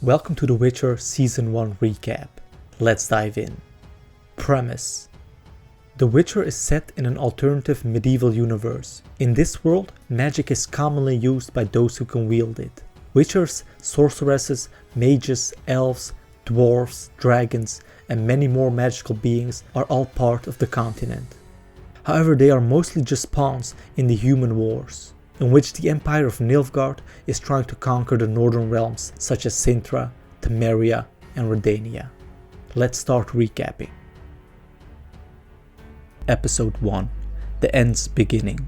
Welcome to The Witcher Season 1 recap. Let's dive in. Premise: The Witcher is set in an alternative medieval universe. In this world, magic is commonly used by those who can wield it. Witchers, sorceresses, mages, elves, dwarves, dragons, and many more magical beings are all part of the continent. However, they are mostly just pawns in the human wars, in which the Empire of Nilfgaard is trying to conquer the northern realms such as Cintra, Temeria and Redania. Let's start recapping. Episode 1. The End's Beginning.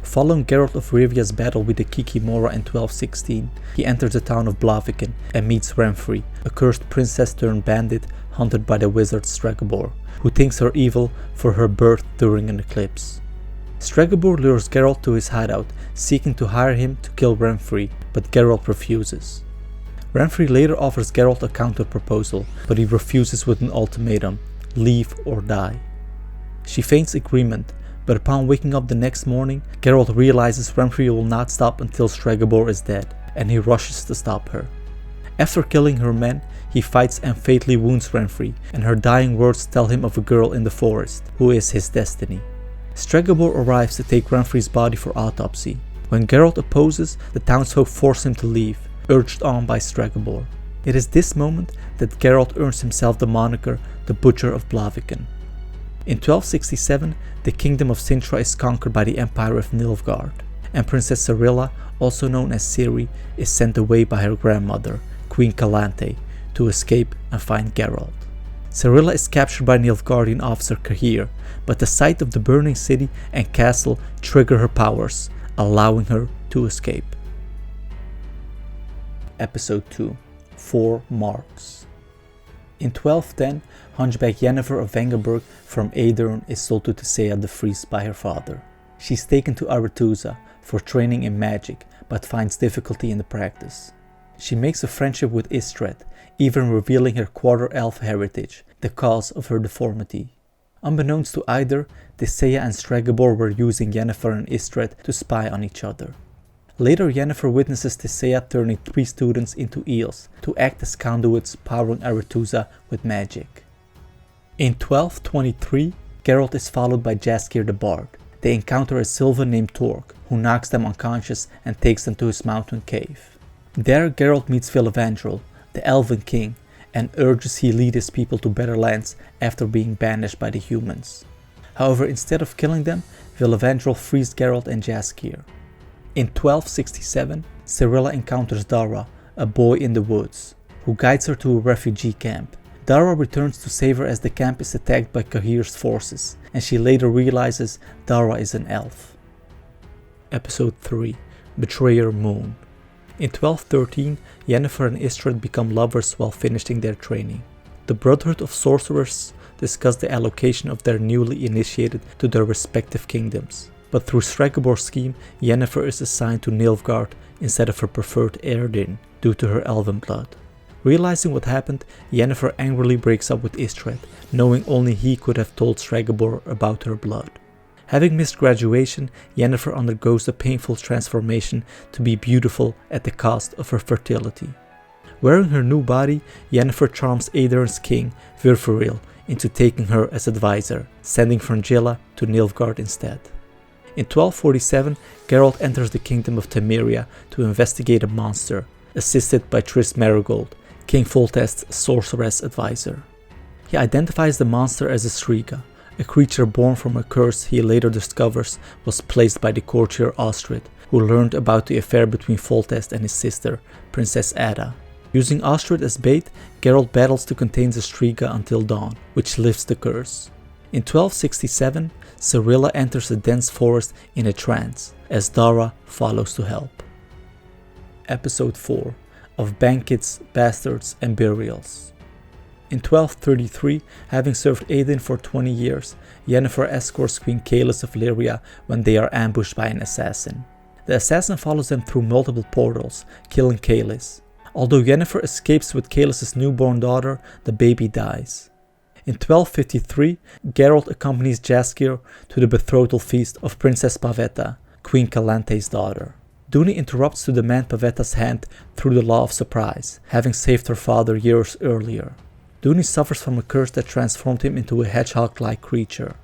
Following Geralt of Rivia's battle with the Kikimora in 1216, he enters the town of Blaviken and meets Renfri, a cursed princess turned bandit hunted by the wizard Stregobor, who thinks her evil for her birth during an eclipse. Stregobor lures Geralt to his hideout, seeking to hire him to kill Renfri, but Geralt refuses. Renfri later offers Geralt a counter-proposal, but he refuses with an ultimatum: leave or die. She feigns agreement, but upon waking up the next morning, Geralt realizes Renfri will not stop until Stregobor is dead, and he rushes to stop her. After killing her men, he fights and fatally wounds Renfri, and her dying words tell him of a girl in the forest, who is his destiny. Stregobor arrives to take Renfri's body for autopsy. When Geralt opposes, the townsfolk force him to leave, urged on by Stregobor. It is this moment that Geralt earns himself the moniker the Butcher of Blaviken. In 1267, the kingdom of Cintra is conquered by the Empire of Nilfgaard, and Princess Cirilla, also known as Ciri, is sent away by her grandmother, Queen Calanthe, to escape and find Geralt. Cirilla is captured by Nilfgaardian officer Cahir, but the sight of the burning city and castle trigger her powers, allowing her to escape. Episode 2. 4 Marks. In 1210, Hunchback Yennefer of Vengerberg from Aedirn is sold to Tissaia the Priest by her father. She is taken to Aretuza for training in magic, but finds difficulty in the practice. She makes a friendship with Istred, even revealing her quarter-elf heritage, the cause of her deformity. Unbeknownst to either, Tissaia and Stregobor were using Yennefer and Istred to spy on each other. Later, Yennefer witnesses Tissaia turning 3 students into eels to act as conduits powering Aretuza with magic. In 1223, Geralt is followed by Jaskier the Bard. They encounter a Sylvan named Torque, who knocks them unconscious and takes them to his mountain cave. There, Geralt meets Filavandrel, the Elven King, and urges he lead his people to better lands after being banished by the humans. However, instead of killing them, Filavandrel frees Geralt and Jaskier. In 1267, Cirilla encounters Dara, a boy in the woods, who guides her to a refugee camp. Dara returns to save her as the camp is attacked by Cahir's forces, and she later realizes Dara is an elf. Episode 3. Betrayer Moon. In 1213, Yennefer and Istred become lovers while finishing their training. The Brotherhood of Sorcerers discuss the allocation of their newly initiated to their respective kingdoms, but through Stregobor's scheme, Yennefer is assigned to Nilfgaard instead of her preferred Eredin due to her elven blood. Realizing what happened, Yennefer angrily breaks up with Istred, knowing only he could have told Stregobor about her blood. Having missed graduation, Yennefer undergoes a painful transformation to be beautiful at the cost of her fertility. Wearing her new body, Yennefer charms Aedirn's king, Virferil, into taking her as advisor, sending Frangilla to Nilfgaard instead. In 1247, Geralt enters the kingdom of Temeria to investigate a monster, assisted by Triss Marigold, King Foltest's sorceress advisor. He identifies the monster as a Striga, a creature born from a curse he later discovers was placed by the courtier Ostrid, who learned about the affair between Foltest and his sister, Princess Ada. Using Ostrid as bait, Geralt battles to contain the Striga until dawn, which lifts the curse. In 1267, Cirilla enters a dense forest in a trance, as Dara follows to help. Episode 4. Of Banquets, Bastards and Burials. In 1233, having served Aedirn for 20 years, Yennefer escorts Queen Kaelis of Lyria when they are ambushed by an assassin. The assassin follows them through multiple portals, killing Kaelis. Although Yennefer escapes with Kaelis' newborn daughter, the baby dies. In 1253, Geralt accompanies Jaskier to the betrothal feast of Princess Pavetta, Queen Calanthe's daughter. Duny interrupts to demand Pavetta's hand through the law of surprise, having saved her father years earlier. Duny suffers from a curse that transformed him into a hedgehog-like creature.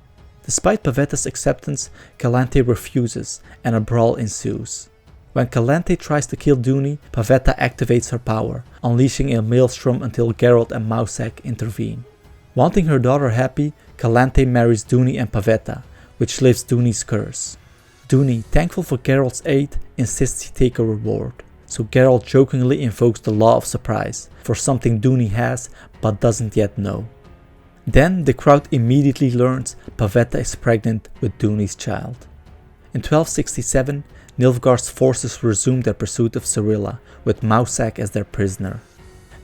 Despite Pavetta's acceptance, Calanthe refuses, and a brawl ensues. When Calanthe tries to kill Duny, Pavetta activates her power, unleashing a maelstrom until Geralt and Mousak intervene. Wanting her daughter happy, Calanthe marries Duny and Pavetta, which lifts Duny's curse. Duny, thankful for Geralt's aid, insists he take a reward, so Geralt jokingly invokes the law of surprise for something Duny has but doesn't yet know. Then the crowd immediately learns Pavetta is pregnant with Duny's child. In 1267, Nilfgaard's forces resume their pursuit of Cirilla, with Mousak as their prisoner.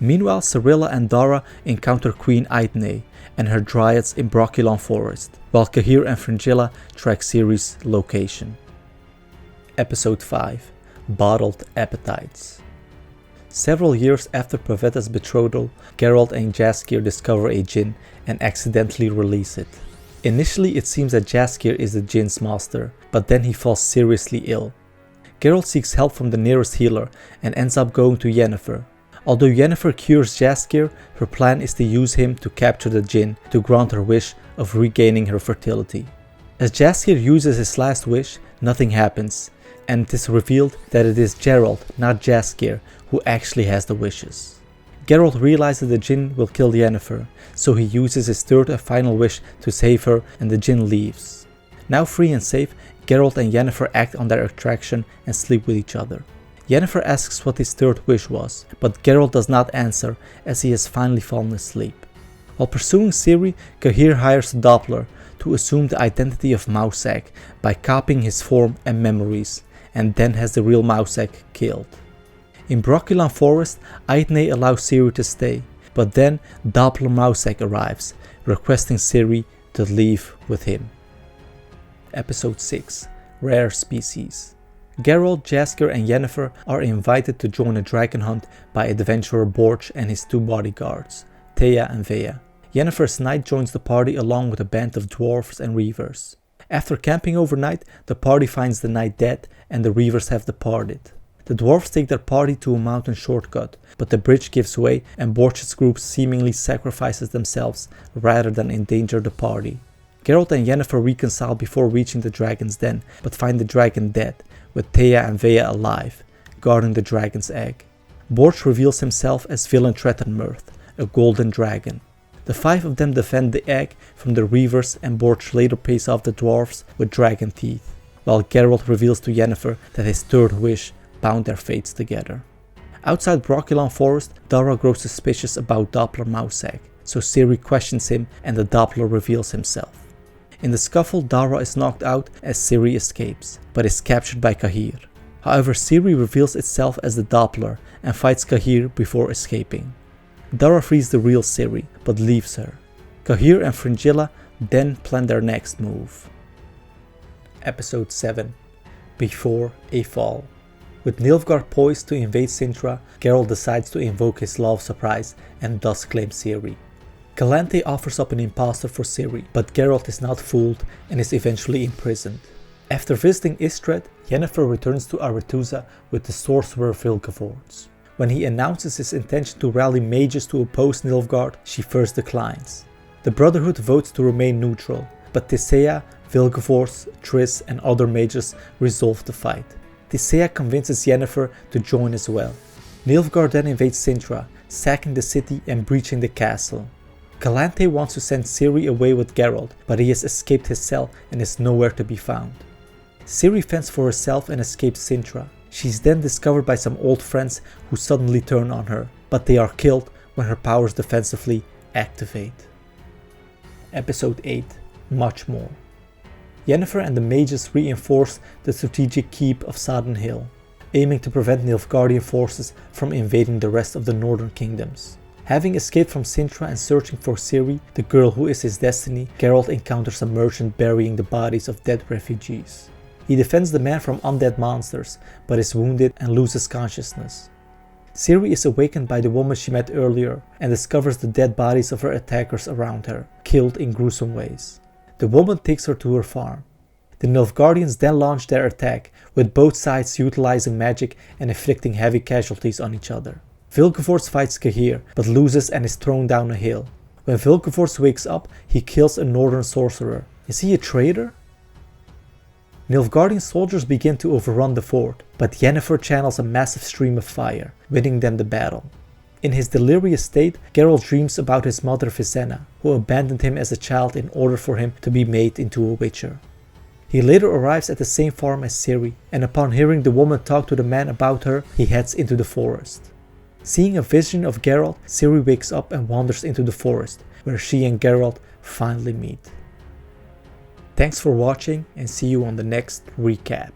Meanwhile, Cirilla and Dara encounter Queen Aithne and her dryads in Brokilon Forest, while Cahir and Fringilla track Ciri's location. Episode 5 Bottled Appetites. Several years after Pavetta's betrothal, Geralt and Jaskier discover a djinn and accidentally release it. Initially it seems that Jaskier is the djinn's master, but then he falls seriously ill. Geralt seeks help from the nearest healer and ends up going to Yennefer. Although Yennefer cures Jaskier, her plan is to use him to capture the djinn to grant her wish of regaining her fertility. As Jaskier uses his last wish, nothing happens, and it is revealed that it is Geralt, not Jaskier, who actually has the wishes. Geralt realizes the djinn will kill Yennefer, so he uses his third and final wish to save her and the djinn leaves. Now free and safe, Geralt and Yennefer act on their attraction and sleep with each other. Yennefer asks what his third wish was, but Geralt does not answer as he has finally fallen asleep. While pursuing Ciri, Cahir hires a Doppler to assume the identity of Mousak by copying his form and memories, and then has the real Mousak killed. In Brokilon Forest, Aithne allows Ciri to stay, but then Doppler Mousak arrives, requesting Ciri to leave with him. Episode 6 Rare Species. Geralt, Jaskier and Yennefer are invited to join a dragon hunt by adventurer Borch and his two bodyguards, Thea and Vea. Yennefer's knight joins the party along with a band of dwarves and reavers. After camping overnight, the party finds the knight dead and the reavers have departed. The dwarves take their party to a mountain shortcut, but the bridge gives way and Borch's group seemingly sacrifices themselves rather than endanger the party. Geralt and Yennefer reconcile before reaching the dragon's den, but find the dragon dead, with Thea and Vea alive, guarding the dragon's egg. Borch reveals himself as villain Trettenmirth, a golden dragon. The five of them defend the egg from the reavers and Borch later pays off the dwarves with dragon teeth, while Geralt reveals to Yennefer that his third wish bound their fates together. Outside Brokilon Forest, Dara grows suspicious about Doppler Mousak, so Ciri questions him and the Doppler reveals himself. In the scuffle, Dara is knocked out as Ciri escapes, but is captured by Cahir. However, Ciri reveals itself as the Doppler and fights Cahir before escaping. Dara frees the real Ciri, but leaves her. Cahir and Fringilla then plan their next move. Episode 7 Before a Fall. With Nilfgaard poised to invade Cintra, Geralt decides to invoke his law of surprise and thus claim Ciri. Calanthe offers up an impostor for Ciri, but Geralt is not fooled and is eventually imprisoned. After visiting Istred, Yennefer returns to Aretuza with the sorcerer Vilgefortz. When he announces his intention to rally mages to oppose Nilfgaard, she first declines. The Brotherhood votes to remain neutral, but Tisea, Vilgefortz, Triss and other mages resolve the fight. Tisea convinces Yennefer to join as well. Nilfgaard then invades Cintra, sacking the city and breaching the castle. Calanthe wants to send Ciri away with Geralt, but he has escaped his cell and is nowhere to be found. Ciri fends for herself and escapes Cintra. She is then discovered by some old friends who suddenly turn on her, but they are killed when her powers defensively activate. Episode 8 Much More. Yennefer and the mages reinforce the strategic keep of Sodden Hill, aiming to prevent Nilfgaardian forces from invading the rest of the northern kingdoms. Having escaped from Cintra and searching for Ciri, the girl who is his destiny, Geralt encounters a merchant burying the bodies of dead refugees. He defends the man from undead monsters, but is wounded and loses consciousness. Ciri is awakened by the woman she met earlier and discovers the dead bodies of her attackers around her, killed in gruesome ways. The woman takes her to her farm. The Nilfgaardians then launch their attack, with both sides utilizing magic and inflicting heavy casualties on each other. Vilgefortz fights Cahir, but loses and is thrown down a hill. When Vilgefortz wakes up, he kills a northern sorcerer. Is he a traitor? Nilfgaardian soldiers begin to overrun the fort, but Yennefer channels a massive stream of fire, winning them the battle. In his delirious state, Geralt dreams about his mother Visenna, who abandoned him as a child in order for him to be made into a witcher. He later arrives at the same farm as Ciri, and upon hearing the woman talk to the man about her, he heads into the forest. Seeing a vision of Geralt, Ciri wakes up and wanders into the forest, where she and Geralt finally meet. Thanks for watching, and see you on the next recap.